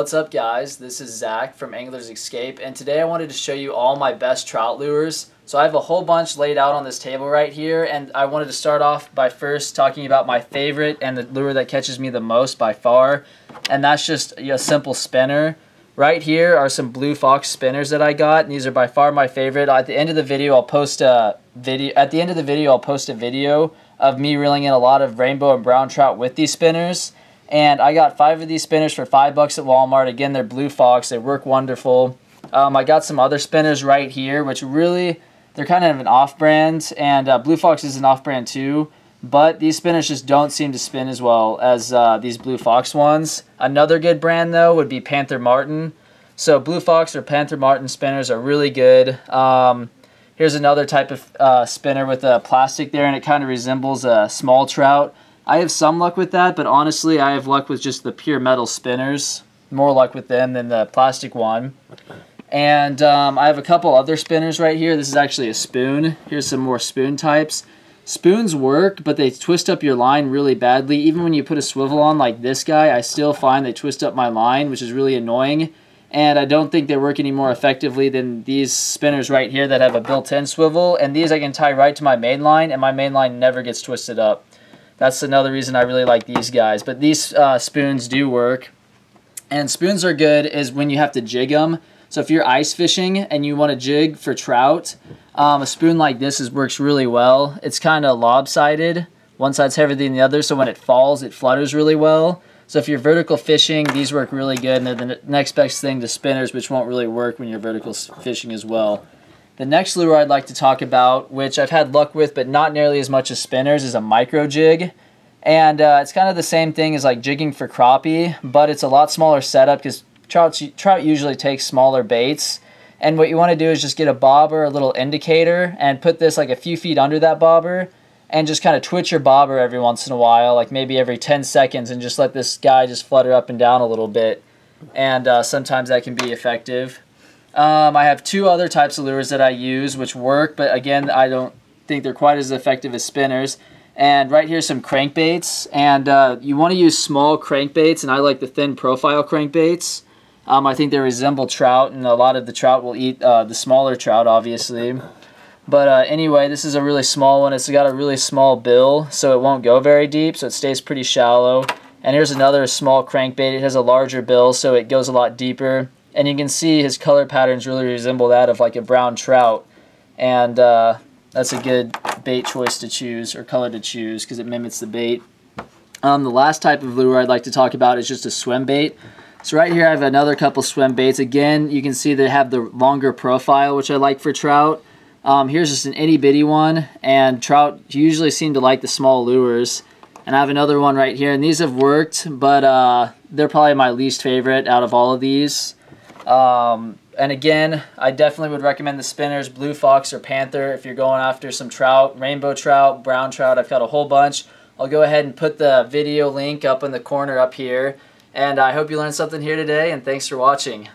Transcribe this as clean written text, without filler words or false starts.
What's up guys, this is Zach from Angler's Escape, and today I wanted to show you all my best trout lures. So I have a whole bunch laid out on this table right here, and I wanted to start off by first talking about my favorite and the lure that catches me the most by far, and that's just a simple spinner. Right here are some Blue Fox spinners that I got, and these are by far my favorite. At the end of the video I'll post a video of me reeling in a lot of rainbow and brown trout with these spinners. And I got 5 of these spinners for $5 at Walmart. Again, they're Blue Fox. They work wonderful. I got some other spinners right here, which really, they're kind of an off-brand. And Blue Fox is an off-brand too. But these spinners just don't seem to spin as well as these Blue Fox ones. Another good brand, though, would be Panther Martin. So Blue Fox or Panther Martin spinners are really good. Here's another type of spinner with a plastic there, and it kind of resembles a small trout. I have some luck with that, but honestly, I have luck with just the pure metal spinners. More luck with them than the plastic one. And I have a couple other spinners right here. This is actually a spoon. Here's some more spoon types. Spoons work, but they twist up your line really badly. Even when you put a swivel on like this guy, I still find they twist up my line, which is really annoying. And I don't think they work any more effectively than these spinners right here that have a built-in swivel. And these I can tie right to my main line, and my main line never gets twisted up. That's another reason I really like these guys. But these spoons do work. And spoons are good is when you have to jig them. So if you're ice fishing and you want to jig for trout, a spoon like this works really well. It's kind of lopsided. One side's heavier than the other, so when it falls, it flutters really well. So if you're vertical fishing, these work really good. And they're the next best thing to spinners, which won't really work when you're vertical fishing as well. The next lure I'd like to talk about, which I've had luck with but not nearly as much as spinners, is a micro jig. And it's kind of the same thing as like jigging for crappie, but it's a lot smaller setup because trout usually take smaller baits. And what you want to do is just get a bobber, a little indicator, and put this like a few feet under that bobber and just kind of twitch your bobber every once in a while, like maybe every 10 seconds, and just let this guy just flutter up and down a little bit. And sometimes that can be effective. I have 2 other types of lures that I use which work, but again, I don't think they're quite as effective as spinners. And right here are some crankbaits, and you want to use small crankbaits, and I like the thin profile crankbaits. I think they resemble trout, and a lot of the trout will eat the smaller trout, obviously. But anyway, this is a really small one. It's got a really small bill, so it won't go very deep, so it stays pretty shallow. And here's another small crankbait. It has a larger bill, so it goes a lot deeper. And you can see his color patterns really resemble that of like a brown trout. And that's a good bait choice to choose, or color to choose, because it mimics the bait. The last type of lure I'd like to talk about is just a swim bait. So right here I have another couple swim baits. Again, you can see they have the longer profile, which I like for trout. Here's just an itty bitty one, and trout usually seem to like the small lures. And I have another one right here, and these have worked, but they're probably my least favorite out of all of these. And again, I definitely would recommend the spinners, Blue Fox or Panther, if you're going after some trout, rainbow trout, brown trout. I've got a whole bunch. I'll go ahead and put the video link up in the corner up here. And I hope you learned something here today, and thanks for watching.